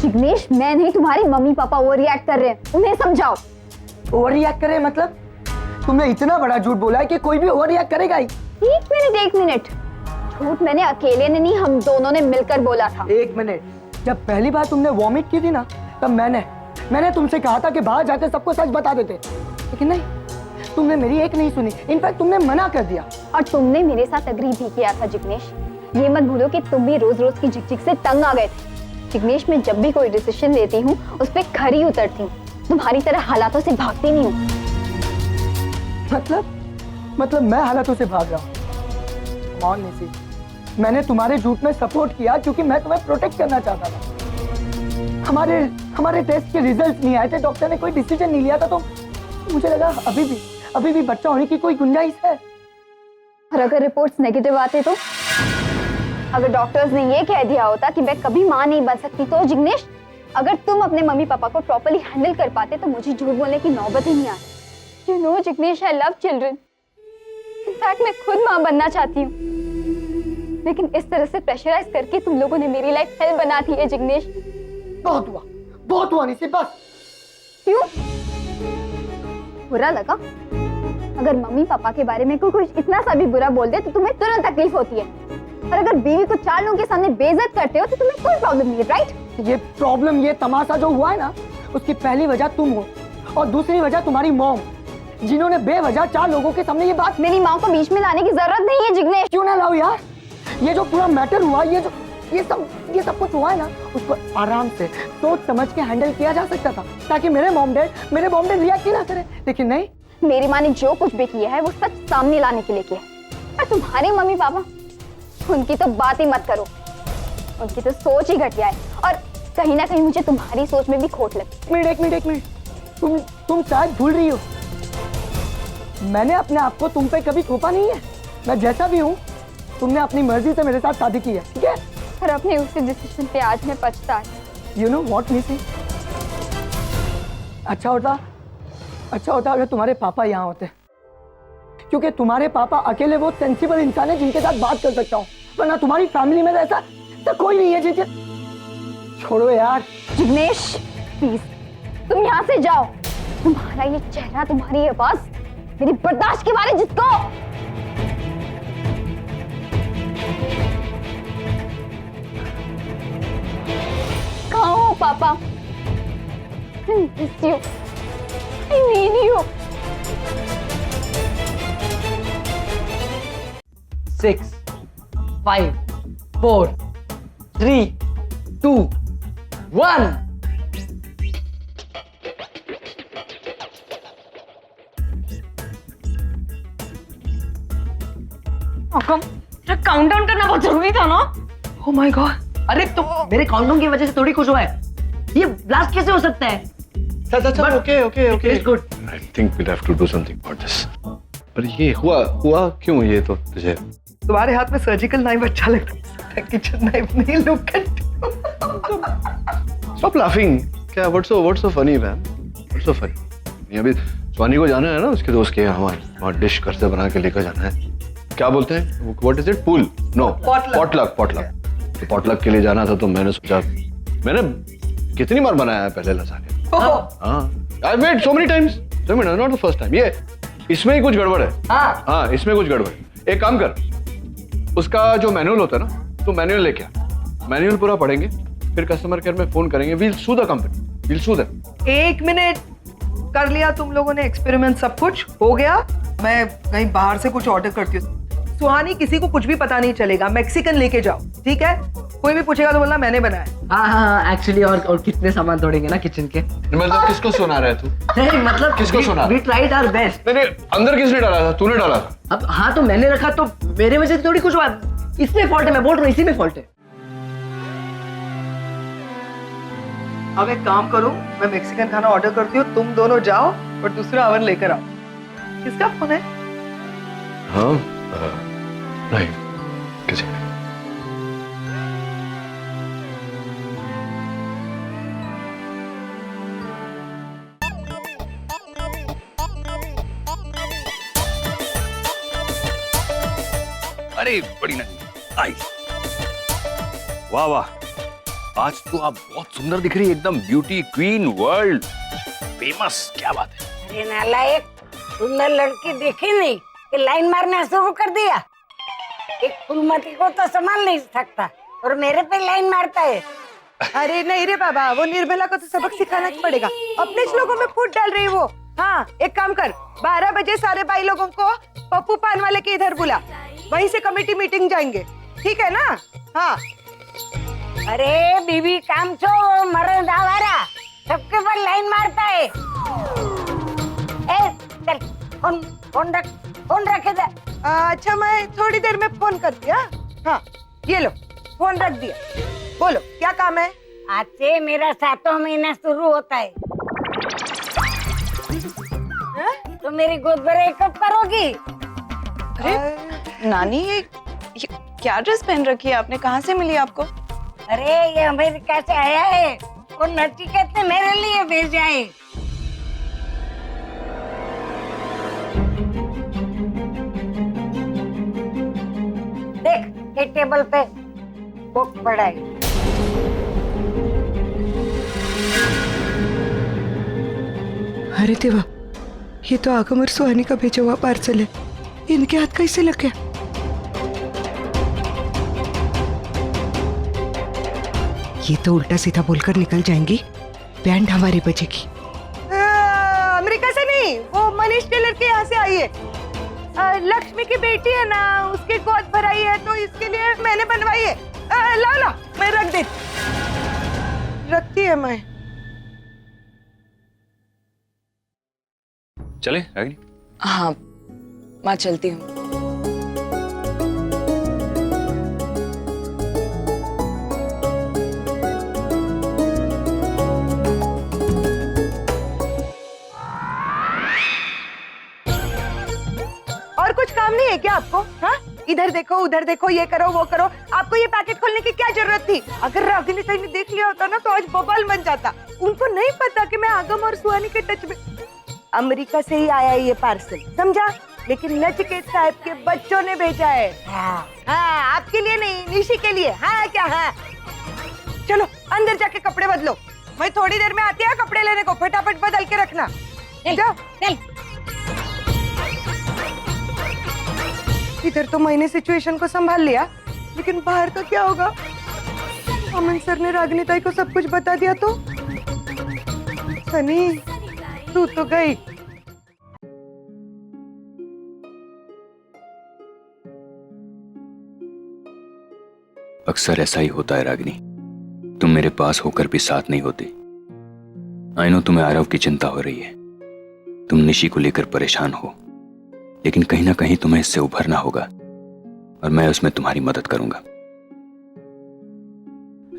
जिग्नेश, मैं नहीं, तुम्हारी मम्मी पापा ओवर रिएक्ट कर रहे हैं, उन्हें समझाओ। ओवर रिएक्ट करे मतलब? तुमने इतना बड़ा झूठ बोला है कि कोई भी ओवर रिएक्ट करेगा ही। एक मिनट, झूठ मैंने अकेले ने नहीं, हम दोनों ने मिलकर बोला था। एक मिनट, जब पहली बार तुमने वॉमिट की थी ना, तब मैंने तुमसे कहा था कि बाहर जाकर सबको सच बता देते, लेकिन नहीं, तुमने मेरी एक नहीं सुनी, इनफैक्ट तुमने मना कर दिया। और तुमने मेरे साथ अग्री भी किया था जिग्नेश। ये मत भूलो कि तुम भी रोज रोज की झिकझिक से तंग आ गए थे। जिग्नेश, मैं जब भी कोई डिसीजन लेती हूँ उस पर खरी उतरती हूँ, तुम्हारी तरह हालातों से भागती नहीं हूँ। मतलब मैं हालातों से भाग रहा हूँ? कौन निसी, मैंने तुम्हारे झूठ में सपोर्ट किया क्योंकि मैं तुम्हें प्रोटेक्ट करना चाहता था। हमारे टेस्ट के रिजल्ट नहीं आए थे, डॉक्टर ने कोई डिसीजन नहीं लिया था, तो मुझे लगा अभी भी बच्चा होने की कोई गुंजाइश है। और अगर रिपोर्ट्स नेगेटिव आते तो? अगर डॉक्टर्स ने ये कह दिया होता कि मैं कभी माँ नहीं बन सकती तो? जिग्नेश, अगर तुम अपने मम्मी पापा को प्रॉपर्ली हैंडल कर पाते तो मुझे झूठ बोलने की नौबत ही नहीं आती। You know Jignesh, I love children. In fact मैं खुद माँ बनना चाहती हूँ, लेकिन इस तरह से प्रेशराइज करके तुम लोगों ने मेरी लाइफ हेल बना दी है जिग्नेश। बहुत हुआ निसी, बस। क्यों बुरा लगा? अगर मम्मी पापा के बारे में कोई इतना सा भी बुरा बोल दे तो तुम्हें तुरंत तकलीफ होती है, और अगर बीवी को 4 लोगों के सामने बेइज्जत करते हो तो तुम्हें कोई प्रॉब्लम नहीं है, राइट? ये प्रॉब्लम, ये तमाशा जो हुआ है ना, उसकी पहली वजह तुम हो और दूसरी वजह तुम्हारी मॉम, जिन्होंने बेवजह 4 लोगों के सामने ये बात। मेरी माँ को बीच में लाने की जरूरत नहीं है जिग्नेश। क्यों ना लाओ यार? ये जो पूरा मैटर हुआ, ये सब कुछ हुआ है ना, उसको आराम से सोच समझ के हैंडल किया जा सकता था, ताकि मेरे मॉम डैड रिएक्ट ही ना करे, लेकिन नहीं। मेरी माँ ने जो कुछ भी किया है वो सच सामने लाने के लिए किया है। और तुम्हारे मम्मी पापा, उनकी तो बात ही मत करो, उनकी तो सोच ही घटिया है, और कहीं ना कहीं मुझे तुम्हारी सोच में भी खोट लगती है। एक मिनट, तुम शायद भूल रही हो, मैंने अपने आप को तुम पे कभी थोपा नहीं है। मैं जैसा भी हूँ, तुमने अपनी मर्जी से मेरे साथ शादी की है, ठीक है? और अपने उसी डिसीजन पे आज मैं पछता हूँ। यू नो व्हाट निसी, अच्छा होता अगर तुम्हारे पापा यहाँ होते, क्योंकि तुम्हारे पापा अकेले वो सेंसिबल इंसान है जिनके साथ बात कर सकता हूँ, वरना तुम्हारी फैमिली में ऐसा तो कोई नहीं है जिसे। छोड़ो यार। जिग्नेश प्लीज, तुम यहाँ से जाओ। तुम्हारा ये चेहरा, तुम्हारी आवाज मेरी बर्दाश्त के बारे जिसको। कहाँ हो पापा? I miss you. I need you. 6, 5, 4, 3, 2, 1. Countdown करना बहुत जरूरी था ना? Oh my God! अरे तो मेरे काउंटडाउन की वजह से थोड़ी कुछ हुआ है। ये ब्लास्ट कैसे हो सकता है? Okay. It's good. I think we'll have to do something about this. पर ये हुआ क्यों ये तो तुझे? तुम्हारे हाथ में सर्जिकल नाइफ अच्छा लगता है, किचन नाइफ नहीं। Look at, Stop laughing. क्या? What's so funny, man? What's so funny? ये अभी स्वानी को जाना है ना, उसके दोस्त के यहाँ, वहाँ डिश घर से बना के लेकर जाना है। क्या बोलते हैं? What is it? Pool? No. Potluck. तो पॉटलक के लिए जाना था, तो मैंने सोचा, मैंने कितनी बार बनाया है पहले लसाने। I made so many times. Not the first time. ये इसमें ही कुछ गड़बड़ है। हाँ, इसमें कुछ गड़बड़ है। एक काम कर, उसका जो मैनुअल होता है ना, तो मैनुअल लेके आ, मैनुअल पूरा पढ़ेंगे, फिर कस्टमर केयर में फोन करेंगे। We'll sue the company. We'll sue them. 1 minute, कर लिया तुम लोगों ने एक्सपेरिमेंट, सब कुछ हो गया। मैं कहीं बाहर से कुछ ऑर्डर करती हूँ। सुहानी, किसी को कुछ भी पता नहीं चलेगा, मैक्सिकन लेके जाओ, ठीक है? कोई भी पूछेगा तो बोलना मैंने बनाया। हाँ, एक्चुअली और कितने सामान तोड़ेंगे ना किचन के। मतलब किसको सुना रहा है तू? नहीं मतलब किसको सुना? We tried our best. नहीं, अंदर किसने डाला था? तूने डाला था। अब हाँ, तो मैंने रखा, तो मेरे वजह से थोड़ी कुछ हुआ। इसमें फॉल्ट है, मैं बोल रहा हूँ, इसी में फॉल्ट है। अब एक काम करो, मैं मैक्सिकन खाना ऑर्डर करती हूँ, तुम दोनों जाओ और दूसरा ओवन लेकर आओ। किसका फोन है? हाँ, नहीं, किसी ने। अरे बड़ी नंगी आई, वाह, आज तो आप बहुत सुंदर दिख रही है, एकदम ब्यूटी क्वीन, वर्ल्ड फेमस। क्या बात है? अरे नालायक, सुंदर लड़की देखी नहीं कि लाइन मारना शुरू कर दिया। एक फूलमती को तो संभाल नहीं सकता और मेरे पे लाइन मारता है। अरे नहीं रे बाबा, वो निर्मला को तो सबक सिखाना पड़ेगा। अपने लोगों में फूट डाल रही वो। हाँ, एक काम कर, 12 बजे सारे भाई लोगों को पप्पू पान वाले के इधर बुला, वहीं से कमेटी मीटिंग जाएंगे, ठीक है ना? हाँ। अरे बीबी काम छो, मर्द आवारा सबके पर लाइन मारता है। ए, चल फोन रखे दे। अच्छा, मैं थोड़ी देर में फोन करती हूँ। हाँ, ये लो, फोन रख दिया। बोलो, क्या काम है? आज से मेरा 7वां महीना शुरू होता है। तो मेरी गोद भराई कब करोगी? अरे नानी, ये क्या ड्रेस पहन रखी है आपने? कहाँ से मिली आपको? अरे ये अमेरिका से आया है और नचिकेत ने मेरे लिए भेजा है। देख, एक टेबल पे बुक पड़ा है। अरे देवा, ये तो आगम और सुहानी का भेजा हुआ पार्सल है। इनके हाथ कैसे लग गया? ये तो उल्टा सीधा बोलकर निकल जाएंगी, बैंड हमारी बजेगी। अमेरिका से नहीं, वो मनीष टेलर के यहाँ से आई है। लक्ष्मी की बेटी है ना, उसकी गोद भराई है तो इसके लिए मैंने बनवाई है। ला मैं रख देती। रखती है मैं। चले रागिनी? हाँ, मैं चलती हूँ। और कुछ काम नहीं है क्या आपको? हाँ, इधर देखो उधर देखो, ये करो वो करो। आपको ये पैकेट खोलने की क्या जरूरत थी? अगर रागिनी सही ने देख लिया होता ना तो आज बवाल बन जाता। उनको नहीं पता कि मैं आगम और सुहानी के टच में। अमेरिका से ही आया ये पार्सल, समझा? लेकिन नचिकेत साहब के बच्चों ने भेजा है। हाँ, आपके लिए नहीं, निशी के लिए। हाँ क्या? हाँ, चलो अंदर जाके कपड़े बदलो, मैं थोड़ी देर में आती है कपड़े लेने को। फटाफट बदल के रखना। जाओ। चल। इधर तो मैंने सिचुएशन को संभाल लिया, लेकिन बाहर का क्या होगा? अमन सर ने रागिनी ताई को सब कुछ बता दिया तो? सनी, तू तो गई। अक्सर ऐसा ही होता है रागिनी, तुम मेरे पास होकर भी साथ नहीं होती। आई नो तुम्हें आरव की चिंता हो रही है, तुम निशी को लेकर परेशान हो, लेकिन कहीं ना कहीं तुम्हें इससे उभरना होगा और मैं उसमें तुम्हारी मदद करूंगा।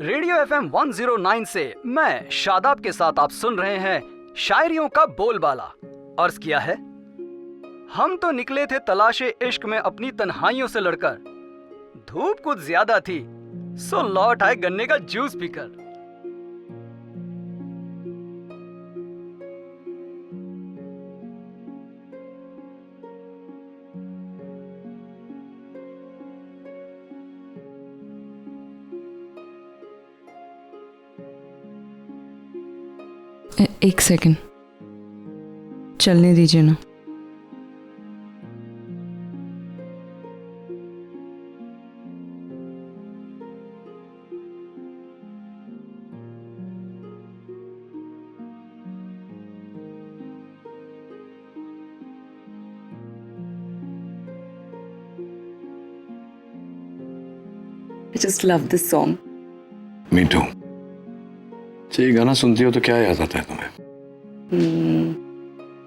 रेडियो FM 109 से मैं शादाब के साथ आप सुन रहे हैं शायरियों का बोलबाला। अर्ज किया है, हम तो निकले थे तलाशे इश्क में अपनी तन्हाइयों से लड़कर, धूप कुछ ज्यादा थी सो लौट आए गन्ने का जूस पीकर। एक सेकंड, चलने दीजिए ना। I just love this song. Me too. ये गाना सुनती हो तो क्या याद आता है तुम्हें?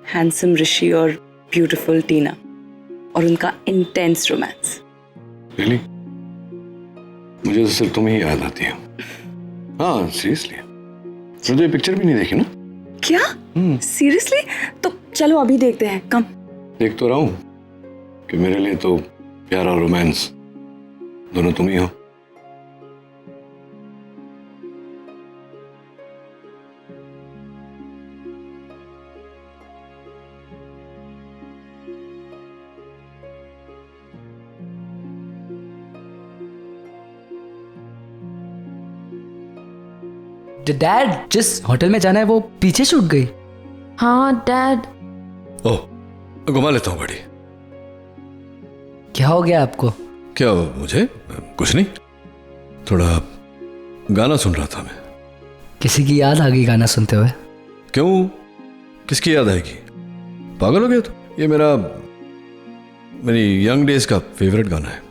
हैंडसम ऋषि और ब्यूटीफुल टीना और उनका इंटेंस रोमांस। Really? मुझे तो सिर्फ तुम ही याद आती हो। हाँ, सीरियसली। तुमने तो ये पिक्चर भी नहीं देखी ना? क्या? सीरियसली? तो चलो अभी देखते हैं, कम। देख तो रहा हूँ कि मेरे लिए तो प्यार और रोमांस दोनों तुम ही हो। डैड जिस होटल में जाना है वो पीछे छूट गई। हाँ डैड। ओह घुमा लेता हूँ गाड़ी। क्या हो गया आपको? क्या मुझे? कुछ नहीं, थोड़ा गाना सुन रहा था मैं। किसी की याद आ गई गाना सुनते हुए? क्यों, किसकी याद आएगी? पागल हो गया तो? ये मेरी यंग डेज का फेवरेट गाना है।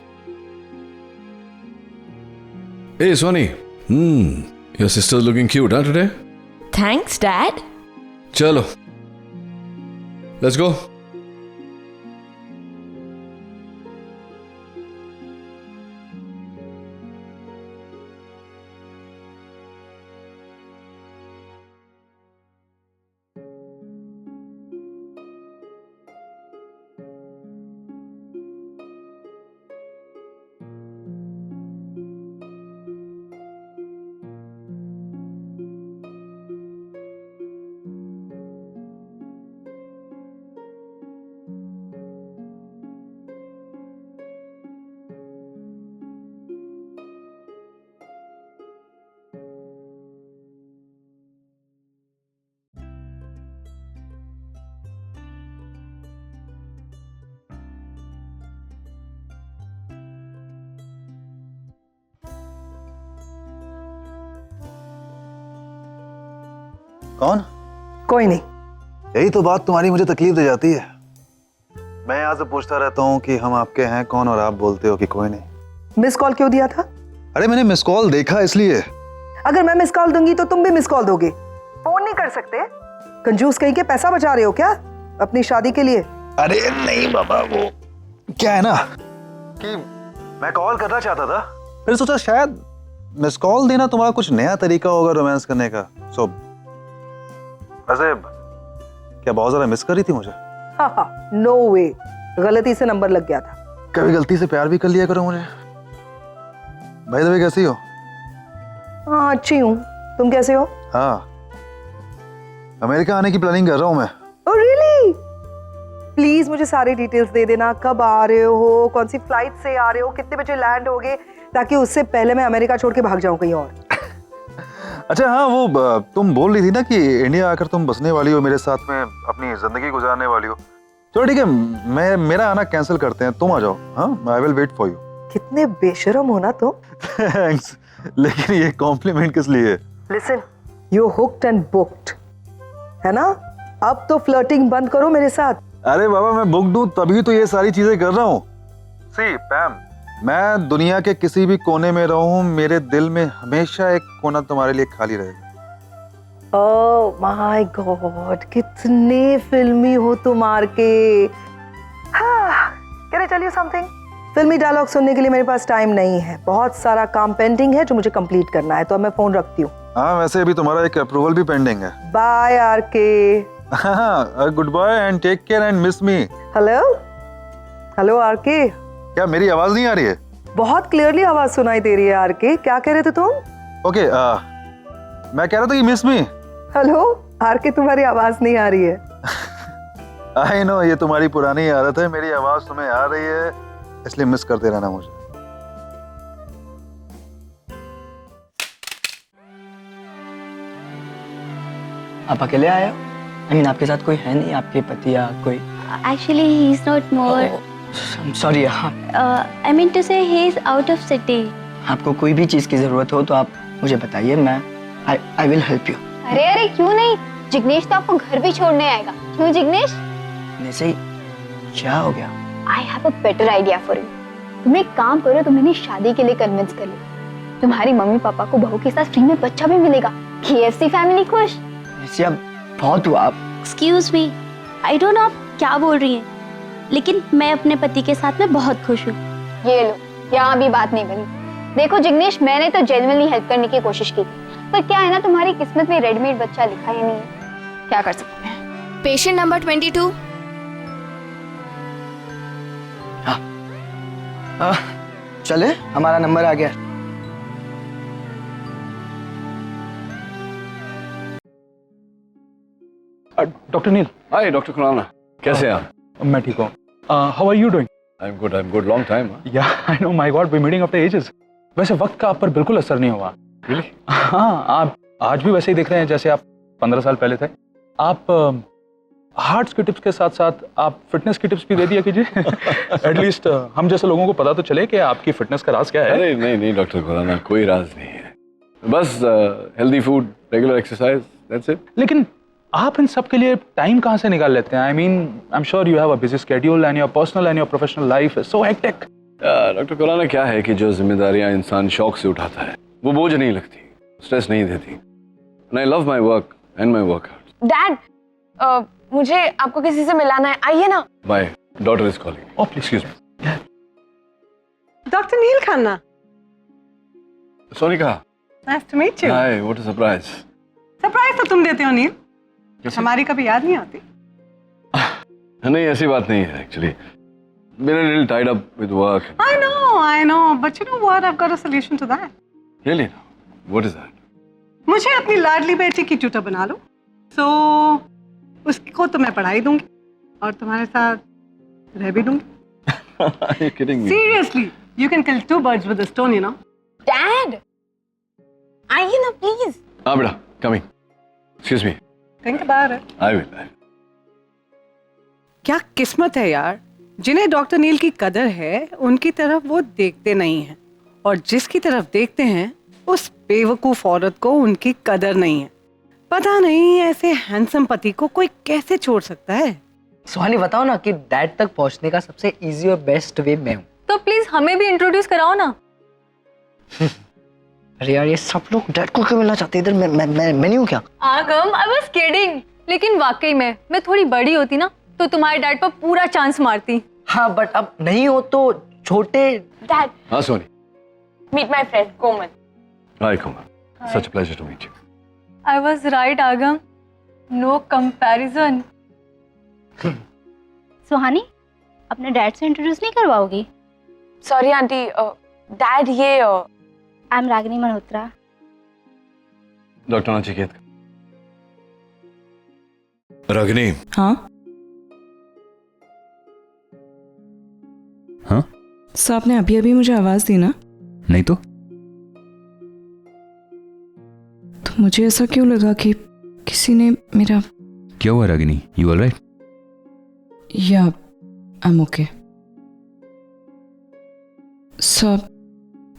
Hey Sony, your sister's looking cute, huh, today? Thanks dad. चलो, let's go. कौन? कोई नहीं। यही तो बात तुम्हारी मुझे तकलीफ दे जाती है। मैं यहाँ से पूछता रहता हूँ कि हम आपके हैं कौन, और आप बोलते हो कि कोई नहीं। मिस कॉल क्यों दिया था? अरे मैंने मिस कॉल देखा इसलिए। अगर मैं मिस कॉल दूंगी तो तुम भी मिस कॉल दोगे। फोन नहीं कर सकते? कंजूस कहीं के पैसा बचा रहे हो क्या अपनी शादी के लिए? अरे नहीं बाबा, वो क्या है ना कि मैं कॉल करना चाहता था, फिर सोचा शायद मिस कॉल देना तुम्हारा कुछ नया तरीका होगा रोमांस करने का। सो वैसे क्या बहुत ज्यादा मिस कर रही थी मुझे? हाँ, नो वे, गलती से नंबर लग गया था। कभी गलती से प्यार भी कर लिया करो मुझे। भाई दबे कैसी हो? हाँ अच्छी हूँ, तुम कैसे हो? हाँ, अमेरिका आने की प्लानिंग कर रहा हूँ मैं। Oh really? प्लीज मुझे सारी डिटेल्स दे देना, कब आ रहे हो, कौन सी फ्लाइट से आ रहे हो, कितने बजे लैंड होगे, ताकि उससे पहले मैं अमेरिका छोड़ के भाग जाऊं कहीं और। अच्छा हाँ, वो तुम बोल रही थी ना कि इंडिया आकर तुम बसने वाली हो, मेरे साथ में अपनी जिंदगी गुजारने वाली हो। चलो ठीक है, मैं मेरा आना कैंसिल करते हैं, तुम आ जाओ। हाँ, I will wait for you. कितने बेशरम हो ना तुम। थैंक्स, लेकिन ये कॉम्प्लीमेंट किस लिए? Listen, you hooked and booked, है ना? अब तो फ्लर्टिंग बंद करो मेरे साथ। अरे बाबा, मैं बुक दूं तभी तो ये सारी चीजें कर रहा हूँ। सी पैम, मैं दुनिया के किसी भी कोने में रहूं, मेरे दिल में हमेशा एक कोना तुम्हारे लिए खाली रहेगा। ओह माय गॉड, कितने फिल्मी हो तुम आरके। हाँ, can I tell you something? फिल्मी डायलॉग सुनने के लिए मेरे पास टाइम नहीं है, बहुत सारा काम पेंडिंग है जो मुझे कंप्लीट करना है, तो अब मैं फोन रखती हूँ। हाँ, वैसे अभी तुम्हारा एक अप्रूवल भी पेंडिंग है। Bye RK. हाँ, good bye and take care and miss me. Hello hello RK. क्या मेरी आवाज नहीं आ रही है? बहुत क्लियरली आवाज सुनाई दे रही है आरके। क्या कह रहे थे तुम? ओके, मैं कह रहा था कि मिस मी। हेलो आरके, तुम्हारी आवाज नहीं आ रही है। आई नो, ये तुम्हारी पुरानी आदत है, मेरी आवाज तुम्हें आ रही है इसलिए मिस करते रहना मुझे। आप अकेले आए हो? I mean, आपके साथ कोई है नहीं, आपके पति या कोई? Actually, he is not more. I'm sorry, हाँ। I mean to say he is out of city. आपको कोई भी चीज की जरूरत हो तो आप मुझे बताइए, मैं I will help you। अरे अरे क्यों नहीं, जिग्नेश तो आपको घर भी छोड़ने आएगा। क्यों जिग्नेश? वैसे क्या हो गया? I have a better idea for you. तुम एक काम करो, तुम इन्हें शादी के लिए कन्विंस कर लो। तुम्हारी मम्मी पापा को बहू के साथ फ्री में बच्चा भी मिलेगा। KFC फैमिली खुश। वैसे अब बहुत हुआ आप। Excuse me, I don't know आप क्या बोल रही हैं, लेकिन मैं अपने पति के साथ में बहुत खुश हूँ। ये लो, यहाँ भी बात नहीं बनी। देखो जिग्नेश, मैंने तो जेन्युइनली हेल्प करने की कोशिश की, पर क्या है ना, तुम्हारी किस्मत में रेडीमेड बच्चा लिखा ही नहीं है। क्या कर सकते हैं? Patient number 22। चले, हमारा नंबर आ गया। Doctor Neel. Hi doctor Khurana, कैसे हैं आप? मैं ठीक हूँ। How are you doing? I am good, long time. Yeah I know, my god, we meeting after ages. वैसे वक्त का आप पर बिल्कुल असर नहीं हुआ। रियली? हाँ, आप आज भी वैसे ही दिख रहे हैं जैसे आप 15 साल पहले थे। आप हार्ट्स की टिप्स के साथ साथ आप फिटनेस की टिप्स भी दे दिया कीजिए। एटलीस्ट हम जैसे लोगों को पता तो चले कि आपकी फिटनेस का राज क्या है। अरे नहीं डॉक्टर खुराना, कोई राज नहीं है, बस healthy food, regular exercise, that's it. लेकिन आप इन सब के लिए टाइम कहाँ से निकाल लेते हैं? I mean I am sure you have a busy schedule and your personal and your professional life is so hectic. Doctor Khurana, क्या है कि जो जिम्मेदारियां इंसान शौक से उठाता है वो बोझ नहीं लगती, स्ट्रेस नहीं देती। And I love my work and my workout. Dad, मुझे आपको किसी से मिलाना है, आइए ना। My daughter is calling. Oh please excuse me. Doctor Neel Khanna, Sonika, nice to meet you. Hi, what a surprise. Surprise तो तुम देते हो नील, हमारी कभी याद नहीं आती। नहीं, ऐसी बात नहीं है, actually been a little tied up with work. I know, but you know what? I've got a solution to that. Really? What is that? मुझे अपनी लाडली बेटी की ट्यूटर बना लो, so उसको तो मैं पढ़ाई दूंगी और तुम्हारे साथ रह भी दूंगी। Are you kidding me? Seriously, you can kill two birds with a stone, you know. Dad, आइए ना प्लीज। हाँ बेटा, coming. Excuse me. Think about it. I will. क्या किस्मत है यार, जिन्हें डॉक्टर नील की कदर है उनकी तरफ वो देखते नहीं हैं, और जिसकी तरफ देखते हैं उस बेवकूफ औरत को उनकी कदर नहीं है। पता नहीं ऐसे हैंडसम पति को कोई कैसे छोड़ सकता है। सुहानी, बताओ ना कि डैड तक पहुंचने का सबसे इजी और बेस्ट वे मैं हूँ। तो प्लीज हमें भी इंट्रोड्यूस कराओ ना। अरे यार, ये सब लोग डैड को क्यों मिलना चाहते हैं इधर? मैं नहीं हूँ क्या? आगम, आई वाज किडिंग। लेकिन वाकई में मैं थोड़ी बड़ी होती ना तो तुम्हारे डैड पर पूरा चांस मारती। हाँ, बट अब नहीं हो तो छोटे। डैड, हाँ Soni. Meet my friend Komal. Hi Komal. Such a pleasure to meet you. I was right Agam, no comparison. Suhani, अपने डैड से इंट्रोड्यूस नहीं करवाओगी? सॉरी आंटी, डैड ये I am Ragini Malhotra. Doctor Nachiket. Ragini. हाँ हाँ सर, आपने अभी अभी मुझे आवाज दी ना? नहीं तो मुझे ऐसा क्यों लगा कि किसी ने मेरा। क्या हुआ Ragini? You all right? Yeah I am okay. Sir,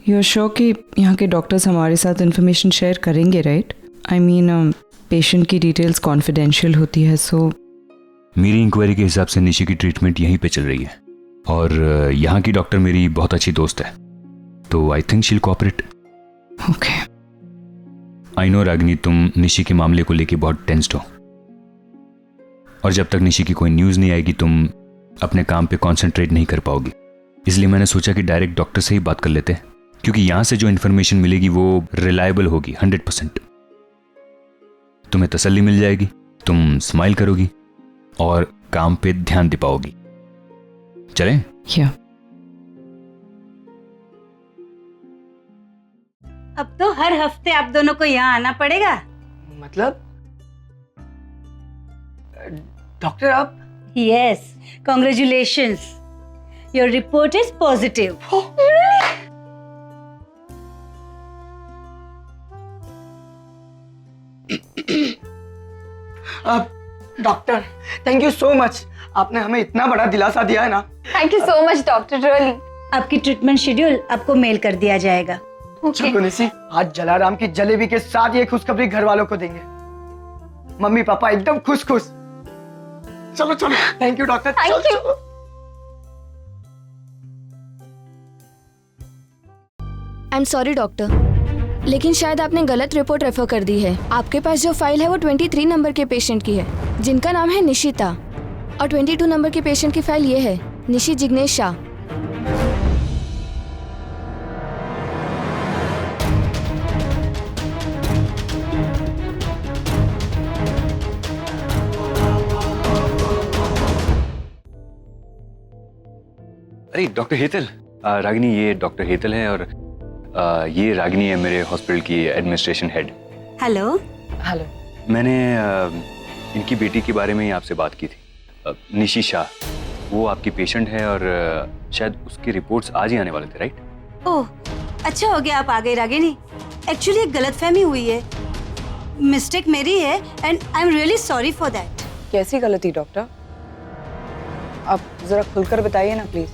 you are sure कि यहाँ के डॉक्टर्स हमारे साथ इंफॉर्मेशन शेयर करेंगे, राइट? आई मीन पेशेंट की डिटेल्स कॉन्फिडेंशियल होती है, सो। मेरी इंक्वायरी के हिसाब से निशी की ट्रीटमेंट यहीं पे चल रही है और यहाँ की डॉक्टर मेरी बहुत अच्छी दोस्त है, तो आई थिंक शील cooperate. Okay. I know Ragini, तुम निशी के मामले को लेके बहुत टेंस्ड हो और जब तक निशी की कोई न्यूज़ नहीं आएगी तुम अपने काम पे कंसंट्रेट नहीं कर पाओगी। इसलिए मैंने सोचा कि डायरेक्ट डॉक्टर से ही बात कर लेते हैं, क्योंकि यहाँ से जो इन्फॉर्मेशन मिलेगी वो रिलायबल होगी 100%। तुम्हें तसल्ली मिल जाएगी, तुम स्माइल करोगी और काम पे ध्यान दे पाओगी। चलें? या। अब तो हर हफ्ते आप दोनों को यहाँ आना पड़ेगा। मतलब डॉक्टर आप? Yes, congratulations, your report is positive. Doctor, thank you so much, आपने हमें इतना बड़ा दिलासा दिया है ना। Thank you so much doctor, really. आपकी ट्रीटमेंट शेड्यूल आपको मेल कर दिया जाएगा। चलो निशी, आज जलाराम की जलेबी के साथ ये खुशखबरी घर वालों को देंगे। मम्मी पापा एकदम खुश खुश। चलो चलो, thank you doctor. Thank you. I am sorry doctor, लेकिन शायद आपने गलत रिपोर्ट रेफर कर दी है। आपके पास जो फाइल है वो 23 नंबर के पेशेंट की है, जिनका नाम है निशिता, और 22 नंबर के पेशेंट की फाइल ये है, निशी जिग्नेश शाह। अरे डॉक्टर हेतल, रागिनी ये डॉक्टर हेतल है और ये रागिनी है मेरे हॉस्पिटल की एडमिनिस्ट्रेशन हेड। हेलो। हेलो। मैंने इनकी बेटी के बारे में ही आपसे बात की थी, निशी शाह। वो आपकी पेशेंट है और शायद उसकी रिपोर्ट्स आज ही आने वाले थे, राइट? ओह, अच्छा हो गया आप आ गए रागिनी। एक्चुअली एक गलतफहमी हुई है। मिस्टेक मेरी है and I am really sorry for that. कैसी गलती डॉक्टर? आप जरा खुलकर बताइए ना प्लीज।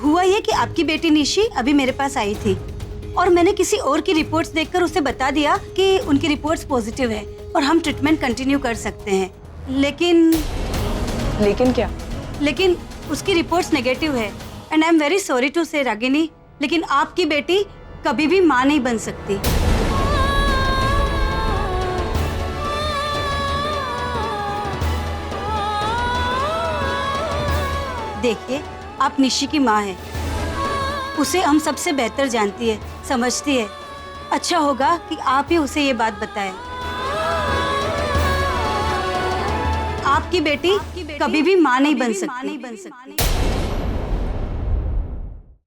हुआ ये कि आपकी बेटी निशी अभी मेरे पास आई थी और मैंने किसी और की रिपोर्ट्स देखकर उसे बता दिया कि उनकी रिपोर्ट्स पॉजिटिव है और हम ट्रीटमेंट कंटिन्यू कर सकते हैं। लेकिन क्या? लेकिन उसकी रिपोर्ट्स नेगेटिव है and I am very sorry to say Ragini, लेकिन आपकी बेटी कभी भी माँ नहीं बन सकती। देखिए, आप निशी की माँ हैं। उसे हम सबसे बेहतर जानती है, समझती है। अच्छा होगा कि आप ही उसे ये बात बताएं। आपकी बेटी कभी भी माँ नहीं बन सकती।